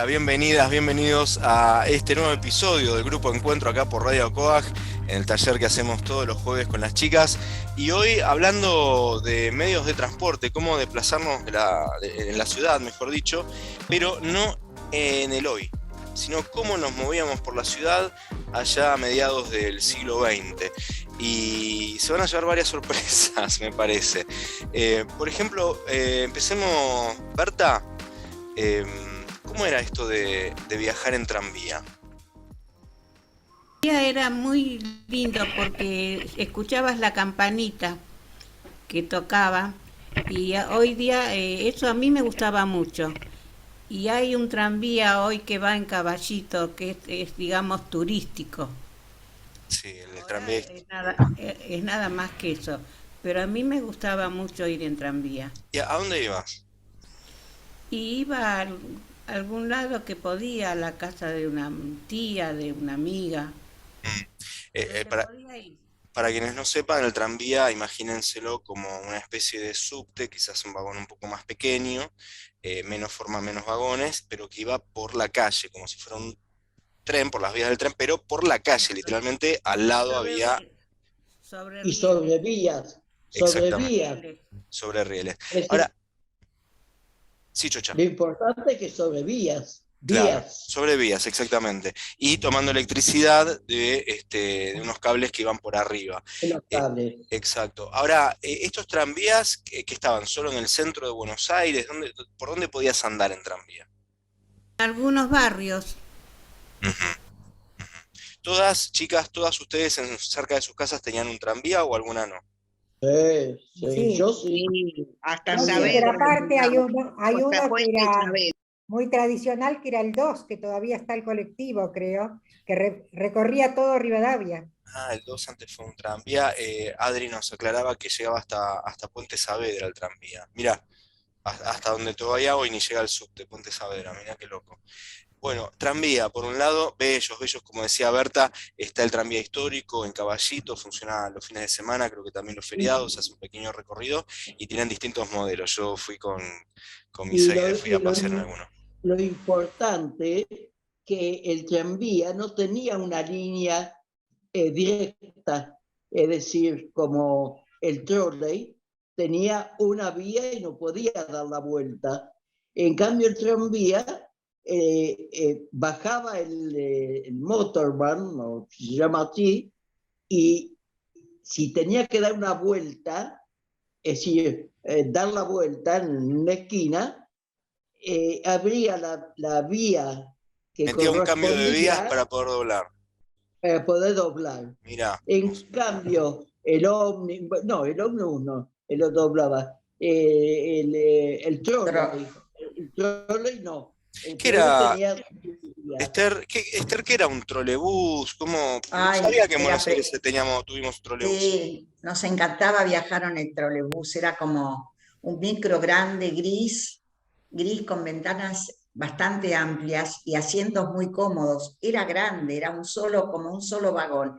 Bienvenidas, bienvenidos a este nuevo episodio del Grupo Encuentro acá por Radio Coag, en el taller que hacemos todos los jueves con las chicas. Y hoy hablando de medios de transporte, cómo desplazarnos en la ciudad, mejor dicho, pero no en el hoy, sino cómo nos movíamos por la ciudad allá a mediados del siglo XX. Y se van a llevar varias sorpresas, me parece. Por ejemplo, empecemos, Berta. ¿Cómo era esto de viajar en tranvía? Era muy lindo porque escuchabas la campanita que tocaba y hoy día eso a mí me gustaba mucho. Y hay un tranvía hoy que va en Caballito que digamos turístico. Sí, el Ahora tranvía. es nada más que eso. Pero a mí me gustaba mucho ir en tranvía. ¿Y a dónde ibas? Y iba a algún lado que podía, a la casa de una tía, de una amiga, Mm. pero Eh, eh, se para, podía ir. para quienes no sepan, el tranvía, imagínenselo como una especie de subte, quizás un vagón un poco más pequeño, menos forma, menos vagones, pero que iba por la calle, como si fuera un tren, por las vías del tren, pero por la calle, literalmente al lado Sobre había, rieles. Sobre Y rieles. sobre exactamente, vías. Rieles. sobre rieles. Es decir, Ahora, sí, Chocha. lo importante es que sobre vías, Claro, vías sobre vías, exactamente. Y tomando electricidad de unos cables que iban por arriba. en los Eh, cables. exacto. Ahora, estos tranvías que estaban solo en el centro de Buenos Aires, ¿por dónde podías andar en tranvía? Algunos barrios. Ujú. Todas, chicas, todas ustedes cerca de sus casas tenían un tranvía o alguna no. Sí, sí, Sí, yo sí. Sí, hasta yo sí, pero Saavedra aparte teníamos, hay uno que Contrapuente y era Saavedra. muy tradicional, que era el 2 que todavía está el colectivo, creo, que recorría todo Rivadavia. Ah, el 2 antes fue un tranvía. Adri nos aclaraba que llegaba hasta Puente Saavedra el tranvía. Mirá, hasta donde todavía hoy ni llega el subte, Puente Saavedra, mirá qué loco. Bueno, tranvía, por un lado, bellos, bellos, como decía Berta, está el tranvía histórico en Caballito, funciona los fines de semana, creo que también los feriados, hace un pequeño recorrido y tienen distintos modelos. Yo fui con mi Y Seide, fui a pasear en alguno. lo importante que el tranvía no tenía una línea directa, es decir, como el trolley, tenía una vía y no podía dar la vuelta. En cambio, el tranvía bajaba el motorman, o se llama así, y si tenía que dar una vuelta, es decir, dar la vuelta en una esquina, abría la vía que Metía un cambio de vías correspondía para poder doblar. para poder doblar. Mirá, En cambio, el ómnibus no, él lo doblaba. El trolley, el ¿qué trolley era, tenía. Esther, qué era un trolebús? ¿Cómo? No Ay, sabía que en Buenos Aires tuvimos trolebús. sí, nos encantaba viajar en el trolebús, era como un micro grande, gris con ventanas bastante amplias y asientos muy cómodos. Era grande, era como un solo vagón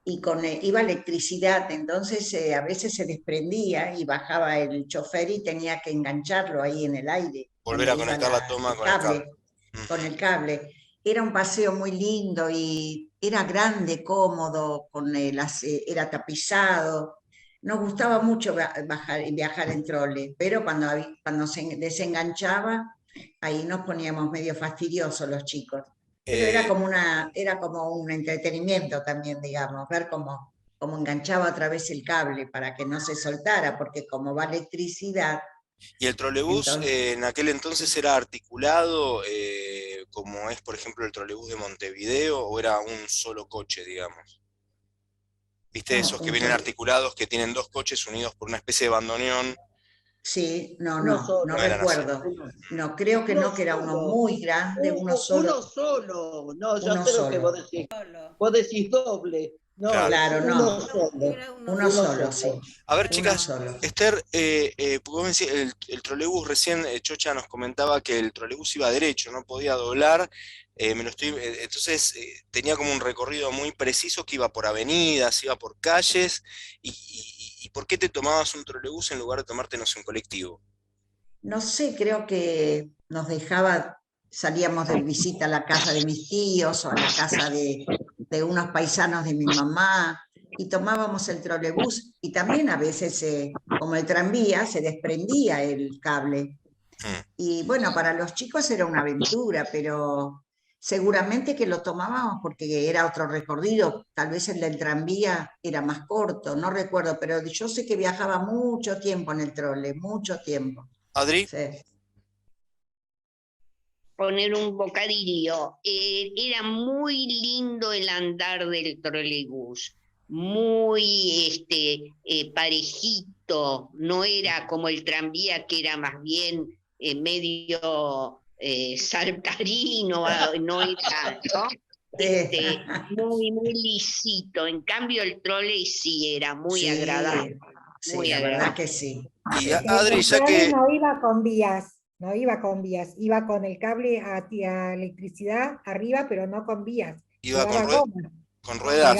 y iba electricidad, entonces a veces se desprendía y bajaba el chofer y tenía que engancharlo ahí en el aire, Volver donde a iba conectar la toma el con el cable. cable, con el cable. Era un paseo muy lindo y era grande, cómodo, era tapizado. Nos gustaba mucho viajar en trole, pero cuando se desenganchaba, ahí nos poníamos medio fastidiosos los chicos. Pero Eh, era como un entretenimiento también, digamos, ver cómo enganchaba otra vez el cable para que no se soltara, porque como va electricidad, y el trolebús entonces... en aquel entonces era articulado, como es, por ejemplo, el trolebús de Montevideo, o era un solo coche, digamos. ¿Viste No, esos que vienen articulados, que tienen dos coches unidos por una especie de bandoneón? sí, Uno no No solo, eran así. recuerdo. uno, No, creo que uno no, que era uno solo, muy grande, uno solo. No, ya uno sé lo que solo. vos decís. Solo. Vos decís doble. No, Claro. es Claro, uno no, solo, Era uno uno uno solo. solo, solo. sí, A ver, uno chicas, solo. Esther, porque vos me decís, el trolebús recién, Chocha nos comentaba que el trolebús iba derecho, no podía doblar. Entonces tenía como un recorrido muy preciso que iba por avenidas, iba por calles. ¿Y por qué te tomabas un trolebús en lugar de tomarte, no sé, un colectivo? No sé, creo que nos dejaba salíamos de visita a la casa de mis tíos o a la casa de unos paisanos de mi mamá, y tomábamos el trolebús, y también a veces, como el tranvía, se desprendía el cable. Y bueno, para los chicos era una aventura, pero seguramente que lo tomábamos porque era otro recorrido, tal vez el del tranvía era más corto, no recuerdo, pero yo sé que viajaba mucho tiempo en el trole, mucho tiempo. Adri. Sí. Poner un bocadillo. Era muy lindo el andar del trolebús, muy parejito, no era como el tranvía que era más bien medio saltarino, no era, ¿no? Muy lisito. En cambio el trole sí era muy agradable. Sí, muy la agradable. verdad que sí. Y El Adri, ya trole que... no iba con vías, no iba con vías, iba con el cable a electricidad arriba, pero no con vías. Iba Llevaba gomas. con ruedas.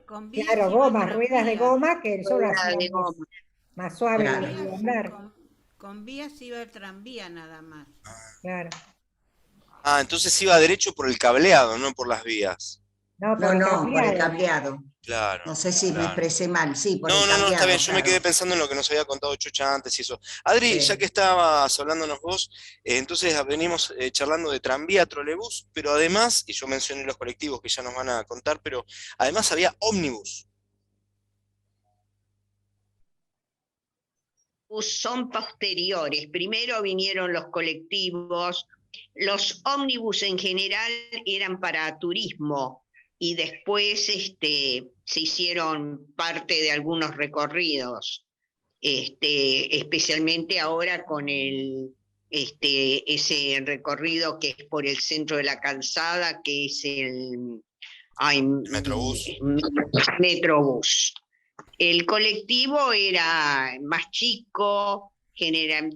Con vías Claro, iba el gomas, ruedas de tranvía. goma que eso lo Rueda hacían de goma. más suave Claro. el andar. Con vías iba el tranvía nada más. Claro. Ah, entonces iba derecho por el cableado, no por las vías. No, por el No, por el cableado. cableado. Claro. No sé si me claro. expresé mal, sí, por el No, cableado. está bien, yo me claro. quedé pensando en lo que nos había contado Chucha antes y eso. Adri, Sí. ya que estabas hablándonos vos, entonces venimos charlando de tranvía, trolebús, pero además, y yo mencioné los colectivos que ya nos van a contar, pero además había ómnibus. Son posteriores. Primero vinieron los colectivos, los ómnibus en general eran para turismo y después se hicieron parte de algunos recorridos, especialmente ahora con ese recorrido que es por el centro de la calzada, que es el Metrobús. Metrobús. El colectivo era más chico,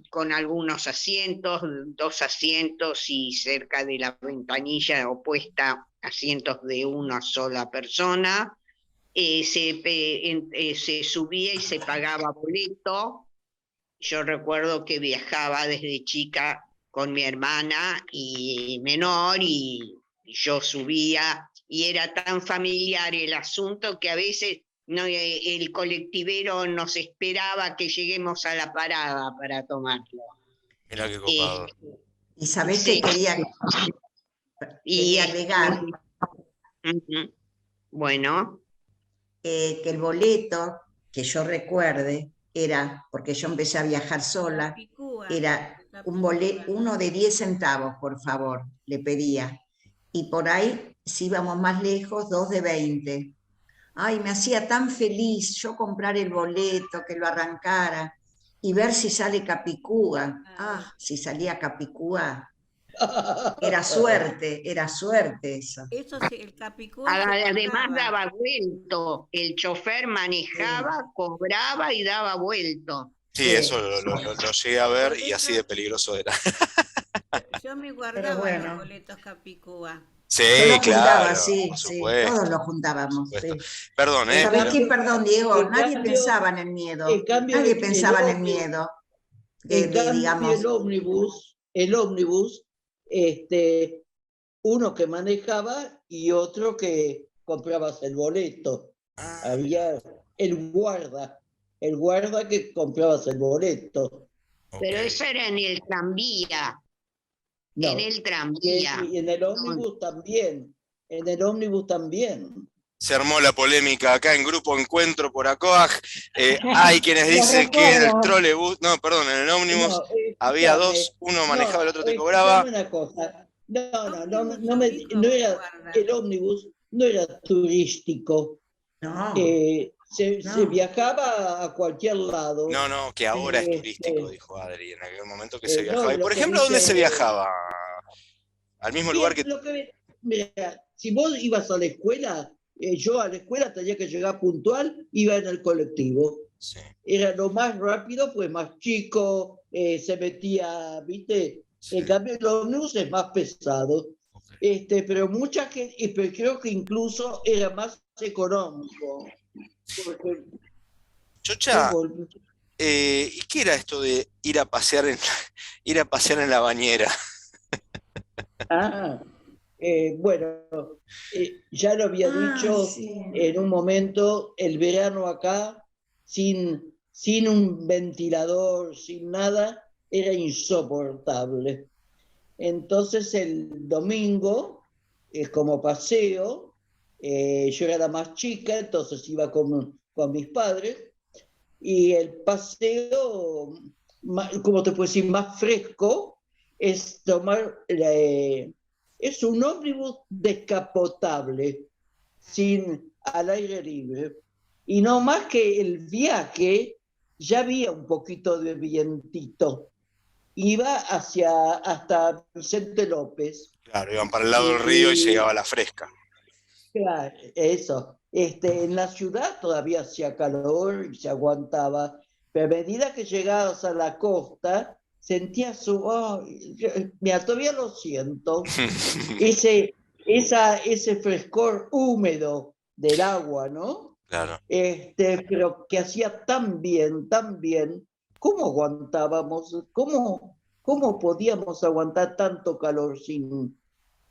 con algunos asientos, 2 asientos y cerca de la ventanilla opuesta asientos de una sola persona. Se subía y se pagaba boleto. Yo recuerdo que viajaba desde chica con mi hermana y menor y yo subía y era tan familiar el asunto que a veces el colectivero nos esperaba que lleguemos a la parada para tomarlo. Mirá qué copado. Y sabés Sí. que quería agregar Bueno, que el boleto, que yo recuerde, era, porque yo empecé a viajar sola, Capicúa. era uno de 10 centavos, por favor, le pedía. Y por ahí, si íbamos más lejos, 2 de 20. Ay, me hacía tan feliz yo comprar el boleto, que lo arrancara y ver si sale Capicúa. Ah, si salía Capicúa, era suerte eso. Eso sí, el Capicúa. además daba vuelto, el chofer manejaba, cobraba y daba vuelto. Sí, eso lo llegué a ver y así de peligroso era. Yo me guardaba bueno. los boletos Capicúa. Sí, Yo lo juntaba, claro, sí, por sí, supuesto. todos lo juntábamos. Por Sí. supuesto. Perdón, ¿Sabés pero- qué? Perdón, Diego, En nadie cambio- pensaba en el miedo. en cambio, Nadie el pensaba en el ómnibus- miedo. En cambio, Digamos, el ómnibus, uno que manejaba y otro que comprabas el boleto. Había el guarda que comprabas el boleto. Pero ok. eso era en el tranvía, No, en el tranvía. y en el ómnibus también. En el ómnibus también. Se armó la polémica acá en Grupo Encuentro por ACOAG. Hay quienes dicen que en el trolebús, no, perdón, en el ómnibus No, había escúchame, dos, uno manejaba, el otro te escúchame cobraba. una cosa. Ómnibus No era, guarda. el ómnibus no era turístico. no. Se viajaba a cualquier lado. No, que ahora es Eh, turístico, eh, dijo Adri, en aquel momento que se no, viajaba. Y lo por que ejemplo, ¿dónde dice- se viajaba? Al mismo lugar que... Mira, si vos ibas a la escuela, yo a la escuela tenía que llegar puntual, iba en el colectivo. Sí, Era lo más rápido, pues más chico, se metía, ¿viste? sí. En cambio, el ómnibus es más pesado. Ok. Pero mucha gente, pero creo que incluso era más económico. Porque, Chocha, como- ¿y qué era esto de ir a pasear en la bañera? Ah, bueno, ya lo había Ah, dicho sí. en un momento, el verano acá, sin un ventilador, sin nada, era insoportable. Entonces el domingo, como paseo, yo era la más chica, entonces iba con mis padres, y el paseo, como te puedo decir, más fresco, es tomar, es un ómnibus descapotable, al aire libre. Y no más que el viaje, ya había un poquito de vientito. Iba hasta Vicente López. Claro, iban para el lado del río y Y llegaba la fresca. claro, eso. En la ciudad todavía hacía calor y se aguantaba, pero a medida que llegabas a la costa, sentías mira, todavía lo siento, ese frescor húmedo del agua, ¿no? Claro. Pero que hacía tan bien, ¿cómo aguantábamos? ¿Cómo podíamos aguantar tanto calor sin,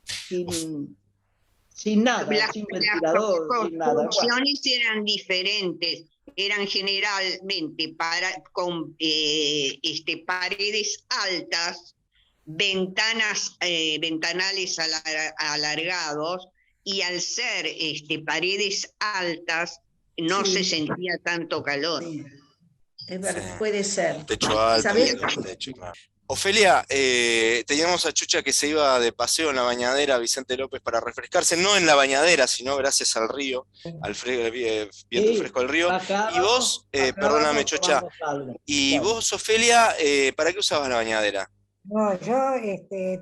sin nada, sin Las ventilador, sin nada? Bueno, construcciones eran diferentes, eran generalmente con paredes altas, ventanales alargados, y al ser paredes altas no se Sí, sentía tanto calor. sí, es Sí. puede ser. Techo alto, ¿Sabés? techo, claro. Ofelia, teníamos a Chucha que se iba de paseo en la bañadera a Vicente López para refrescarse, no en la bañadera, sino gracias al río, al viento sí, fresco del río. Y vos, perdóname, bajábamos, Chucha, tomamos algo. y Bueno, vos, Ofelia, ¿para qué usabas la bañadera? No, yo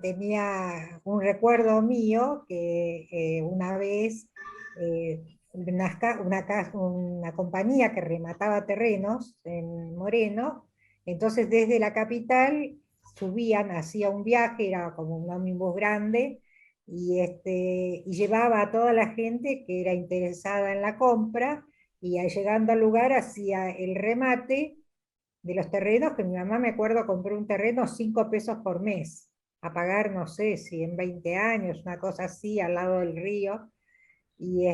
tenía un recuerdo mío que una vez una compañía que remataba terrenos en Moreno, entonces desde la capital subían, hacía un viaje, era como un ómnibus grande, y llevaba a toda la gente que era interesada en la compra, y llegando al lugar hacía el remate de los terrenos, que mi mamá, me acuerdo, compró un terreno 5 pesos por mes, a pagar, no sé si en 20 años, una cosa así, al lado del río. Y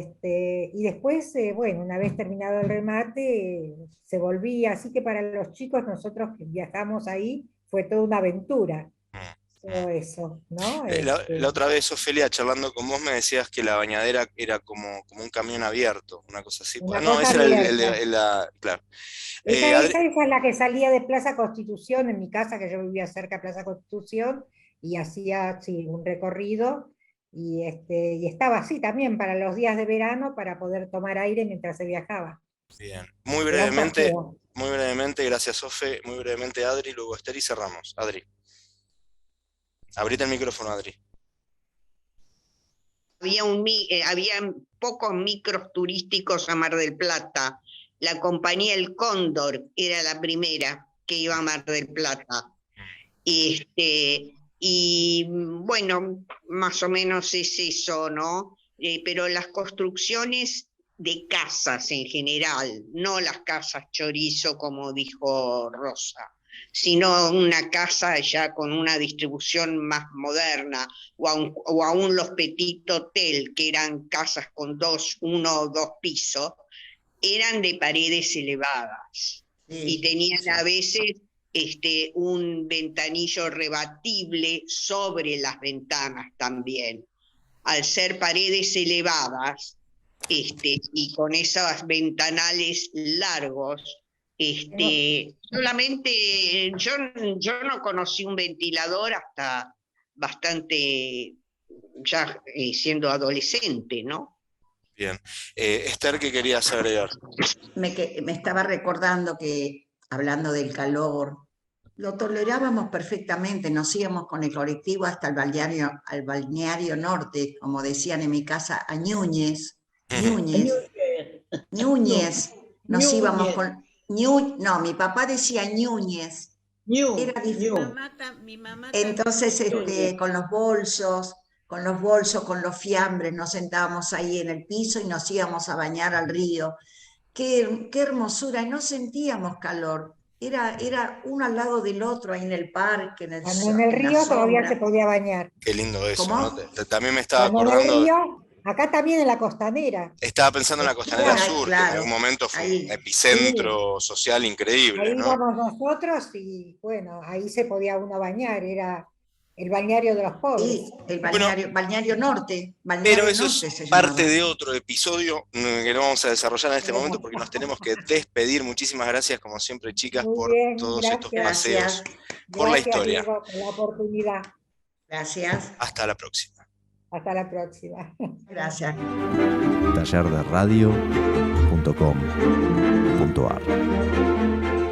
después, bueno, una vez terminado el remate, se volvía, así que para los chicos, nosotros que viajamos ahí, fue toda una aventura, Mm, todo mm. eso, ¿no? La otra vez, Ofelia, charlando con vos, me decías que la bañadera era como un camión abierto, una cosa así. Ah, Una no, cosa ese era abierta. claro. Esa es la que salía de Plaza Constitución, en mi casa, que yo vivía cerca de Plaza Constitución, y hacía sí, un recorrido, y estaba así también para los días de verano, para poder tomar aire mientras se viajaba. Bien. Era un paseo. Muy brevemente, gracias, Sofe, muy brevemente, Adri, luego Esther y cerramos. Adri, abrite el micrófono, Adri. Había pocos micros turísticos a Mar del Plata. La compañía El Cóndor era la primera que iba a Mar del Plata. Y bueno, más o menos es eso, ¿no? Pero las construcciones de casas en general, no las casas chorizo como dijo Rosa, sino una casa ya con una distribución más moderna, o aún los petit hotel, que eran casas con uno o dos pisos, eran de paredes elevadas y Sí, tenían sí. a veces un ventanillo rebatible sobre las ventanas también. Al ser paredes elevadas y con esos ventanales largos, solamente yo no conocí un ventilador hasta bastante ya siendo adolescente, ¿no? Bien. Esther, ¿qué querías agregar? Me estaba recordando que, hablando del calor, lo tolerábamos perfectamente, nos íbamos con el colectivo hasta al balneario norte, como decían en mi casa, a Núñez, Núñez, No, Núñez, nos íbamos Núñez, con, no, mi papá decía Núñez, era Ñu. Mi mamá también entonces decía Núñez. con los fiambres, nos sentábamos ahí en el piso y nos íbamos a bañar al río. Qué hermosura, y no sentíamos calor. era uno al lado del otro, ahí en el parque, en Cuando en el la río todavía sombra. se podía bañar. Qué lindo eso, ¿Cómo? ¿no? También me estaba Cuando en el acordando, río, acá también en la costanera. estaba pensando en la Costanera Claro, Sur, que en algún claro, momento fue un ahí. epicentro social increíble, Ahí ¿no? íbamos nosotros y bueno, ahí se podía uno bañar, era el balneario de los pobres. Sí, el Bueno, Balneario Norte, pero Balneario eso Norte es se parte llamaba. de otro episodio que no vamos a desarrollar en este momento porque nos tenemos que despedir. Muchísimas gracias, como siempre, chicas, Muy por bien, todos estos gracias. paseos Gracias, por la Gracias, historia. Diego, por la oportunidad. gracias, Hasta la próxima. Hasta la próxima. gracias. tallerderradio.com.ar